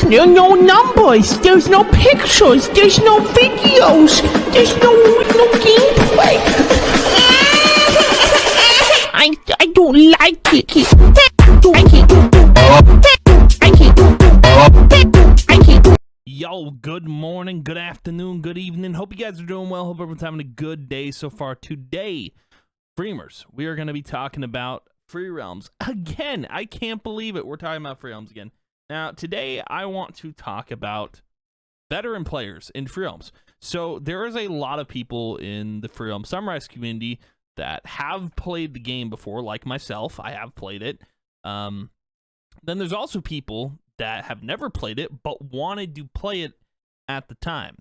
no numbers, there's no pictures, there's no videos, there's no gameplay. I don't like it. Yo, good morning, good afternoon, good evening. Hope you guys are doing well. Hope everyone's having a good day so far. Today, Freemers, we are going to be talking about Free Realms. Again, I can't believe it. We're talking about Free Realms again. Now, today, I want to talk about veteran players in Free Realms. So, there is a lot of people in the Free Realms Sunrise community that have played the game before, like myself. I have played it. Then there's also people that have never played it but wanted to play it at the time,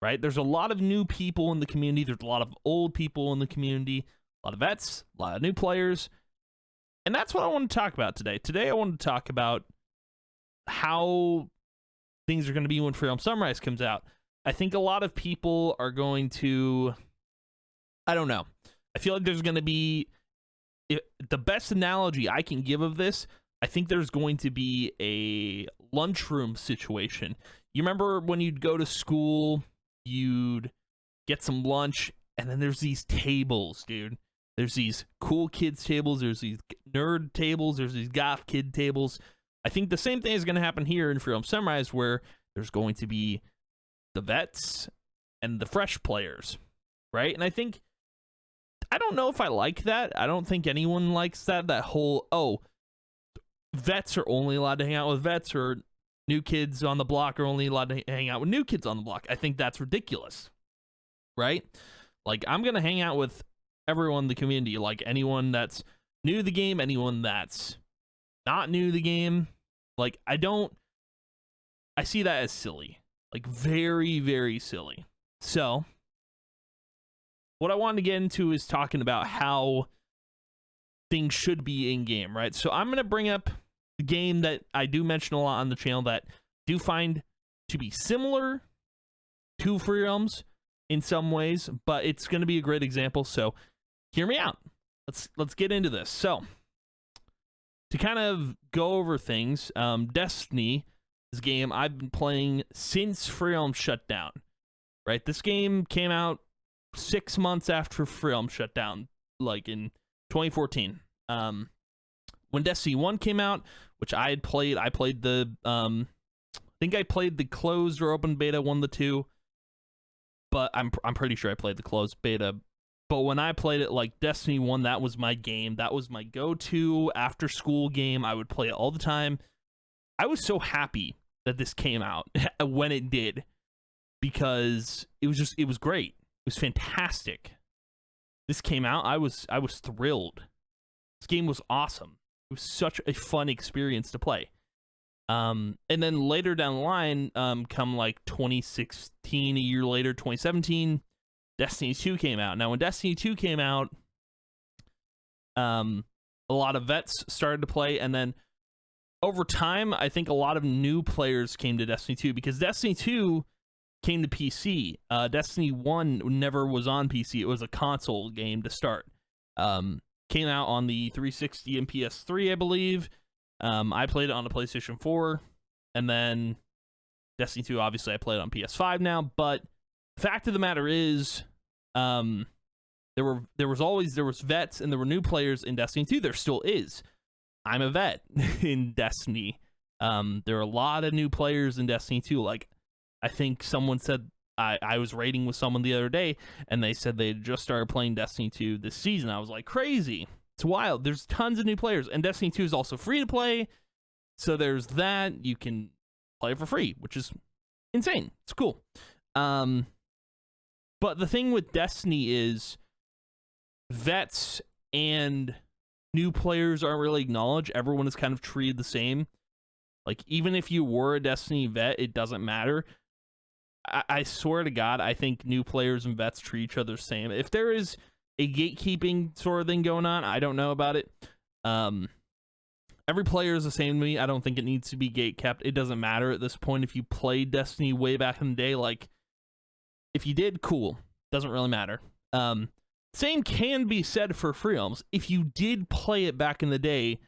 right? There's a lot of new people in the community. There's a lot of old people in the community, a lot of vets, a lot of new players. And that's what I want to talk about today. Today I want to talk about how things are going to be when Free Realms Sunrise comes out. I think a lot of people are going to, I don't know. I feel like there's going to be, the best analogy I can give of this, I think there's going to be a lunchroom situation. You remember when you'd go to school, you'd get some lunch, and then there's these tables, dude. There's these cool kids tables, there's these nerd tables, there's these goth kid tables. I think the same thing is going to happen here in Free Realms Sunrise, where there's going to be the vets and the fresh players, right? And I don't know if I like that. I don't think anyone likes that whole, oh, vets are only allowed to hang out with vets, or new kids on the block are only allowed to hang out with new kids on the block. I think that's ridiculous, right? Like, I'm going to hang out with everyone in the community, like anyone that's new to the game, anyone that's not new to the game. Like, I see that as silly, like very, very silly. So what I wanted to get into is talking about how things should be in game, right? So I'm going to bring up the game that I do mention a lot on the channel that do find to be similar to Free Realms in some ways, but it's going to be a great example. So hear me out. Let's get into this. So to kind of go over things, Destiny, this game I've been playing since Free Realms shut down, right? This game came out 6 months after Free Realms shut down, like in 2014. When Destiny 1 came out, which I played the I think I played the closed or open beta 1 to 2, but I'm pretty sure I played the closed beta. But when I played it, like Destiny 1, that was my game. That was my go-to after school game. I would play it all the time. I was so happy that this came out when it did, because it was great. It was fantastic. This came out, I was thrilled. This game was awesome. It was such a fun experience to play. And then later down the line, come like 2016, a year later, 2017, Destiny 2 came out. Now, when Destiny 2 came out, a lot of vets started to play, and then over time, I think a lot of new players came to Destiny 2, because Destiny 2 came to PC. Destiny 1 never was on PC. It was a console game to start. Came out on the 360 and PS3, I believe. I played it on the PlayStation 4, and then Destiny 2, obviously, I played it on PS5 now. But fact of the matter is, there was vets and there were new players in Destiny 2. There still is. I'm a vet in Destiny. There are a lot of new players in Destiny 2. Like, I think someone said, I was raiding with someone the other day, and they said they had just started playing Destiny 2 this season. I was like, crazy. It's wild. There's tons of new players, and Destiny 2 is also free to play, so there's that. You can play it for free, which is insane. It's cool. But the thing with Destiny is vets and new players aren't really acknowledged. Everyone is kind of treated the same. Like, even if you were a Destiny vet, it doesn't matter. I swear to God, I think new players and vets treat each other the same. If there is a gatekeeping sort of thing going on, I don't know about it. Every player is the same to me. I don't think it needs to be gate kept. It doesn't matter at this point if you played Destiny way back in the day. Like, if you did, cool. Doesn't really matter. Same can be said for Free Realms. If you did play it back in the day,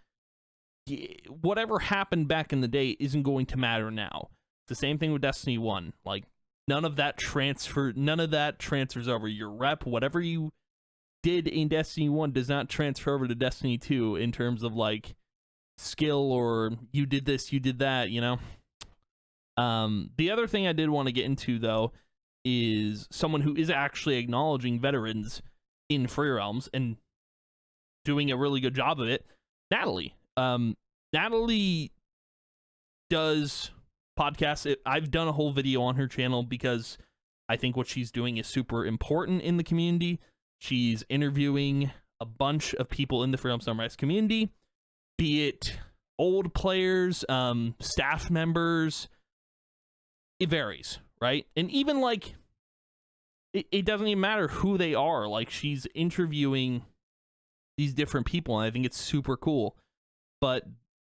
whatever happened back in the day isn't going to matter now. It's the same thing with Destiny 1. Like, none of that transfers over. Your rep, whatever you did in Destiny 1 does not transfer over to Destiny 2 in terms of, like, skill or you did this, you did that, you know? The other thing I did want to get into, though, is someone who is actually acknowledging veterans in Free Realms and doing a really good job of it, Natalie. Natalie does podcasts. I've done a whole video on her channel because I think what she's doing is super important in the community. She's interviewing a bunch of people in the Free Realms Sunrise community, be it old players, staff members. It varies, right? And even, like, it doesn't even matter who they are. Like, she's interviewing these different people, and I think it's super cool. But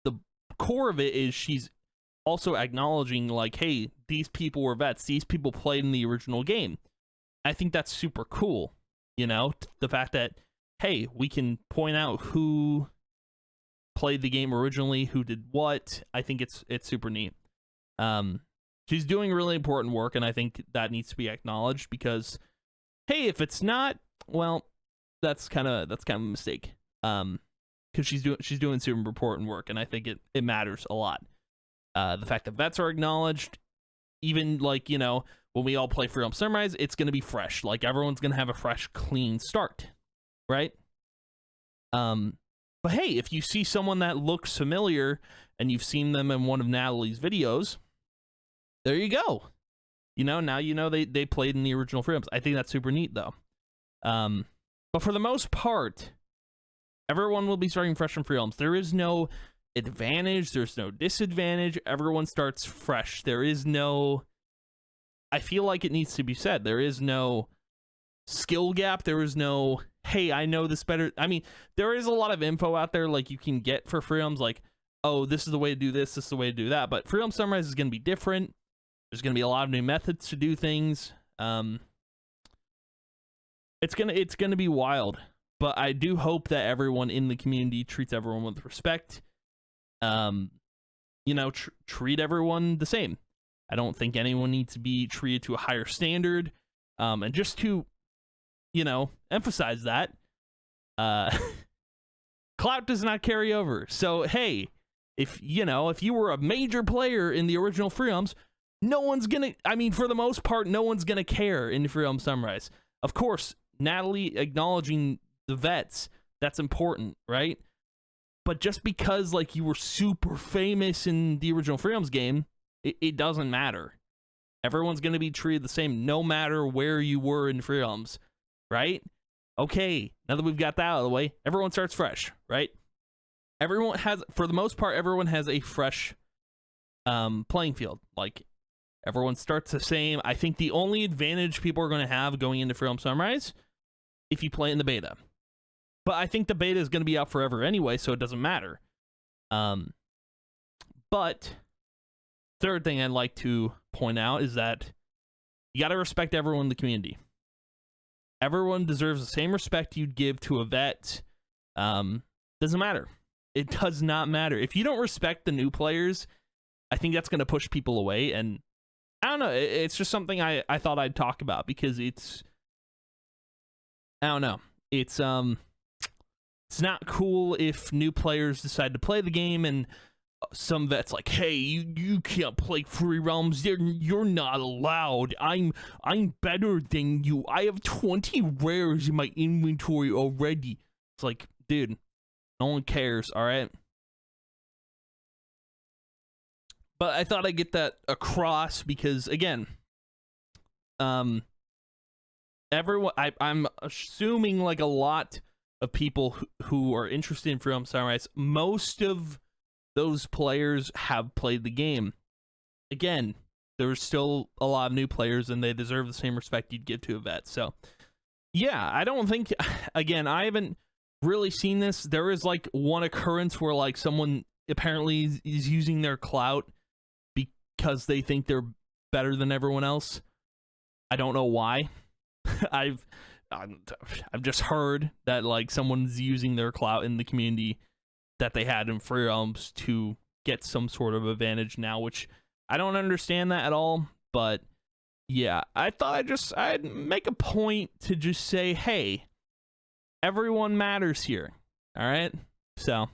the core of it is she's also acknowledging, like, hey, these people were vets. These people played in the original game. I think that's super cool, you know? The fact that, hey, we can point out who played the game originally, who did what. I think it's super neat. She's doing really important work, and I think that needs to be acknowledged because, hey, if it's not, well, that's kind of a mistake. Because she's doing super important work, and I think it matters a lot. The fact that vets are acknowledged, even, like, you know, when we all play Free Realms Sunrise, it's going to be fresh. Like, everyone's going to have a fresh, clean start, right? But hey, if you see someone that looks familiar and you've seen them in one of Natalie's videos, there you go. You know, now you know they played in the original Free Realms. I think that's super neat, though. But for the most part, everyone will be starting fresh in Free Realms. There is no advantage. There's no disadvantage. Everyone starts fresh. There is no... I feel like it needs to be said. There is no skill gap. There is no, hey, I know this better. I mean, there is a lot of info out there, like, you can get for Free Realms, like, oh, this is the way to do this is the way to do that. But Free Realms Sunrise is going to be different. There's going to be a lot of new methods to do things. It's gonna be wild, but I do hope that everyone in the community treats everyone with respect. You know, treat everyone the same. I don't think anyone needs to be treated to a higher standard. And just to, you know, emphasize that, clout does not carry over. So hey, if you were a major player in the original Free Realms, no one's gonna, I mean, for the most part, no one's gonna care in Free Realms Sunrise. Of course, Natalie acknowledging the vets, that's important, right? But just because, like, you were super famous in the original Free Realms game, it doesn't matter. Everyone's gonna be treated the same, no matter where you were in Free Realms, right? Okay, now that we've got that out of the way, everyone starts fresh, right? Everyone has, for the most part, everyone has a fresh playing field. Like, everyone starts the same. I think the only advantage people are going to have going into Free Realms Sunrise, if you play in the beta. But I think the beta is going to be out forever anyway, so it doesn't matter. But third thing I'd like to point out is that you got to respect everyone in the community. Everyone deserves the same respect you'd give to a vet. Doesn't matter. It does not matter. If you don't respect the new players, I think that's going to push people away. And I don't know. It's just something I thought I'd talk about because it's, I don't know. It's not cool if new players decide to play the game and some vets like, hey, you can't play Free Realms. You're not allowed. I'm better than you. I have 20 rares in my inventory already. It's like, dude, no one cares, all right? But I thought I'd get that across because, again, everyone, I'm assuming, like, a lot of people who are interested in Free Realms Sunrise, most of those players have played the game. Again, there's still a lot of new players, and they deserve the same respect you'd give to a vet. So, yeah, I don't think, again, I haven't really seen this. There is, like, one occurrence where, like, someone apparently is using their clout because they think they're better than everyone else. I don't know why. I've just heard that, like, someone's using their clout in the community that they had in Free Realms to get some sort of advantage now, which I don't understand that at all. But yeah, I thought I'd make a point to just say, hey, everyone matters here. All right. So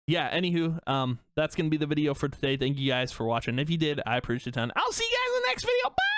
yeah, anywho, that's gonna be the video for today. Thank you guys for watching. If you did, I appreciate it a ton. I'll see you guys in the next video. Bye.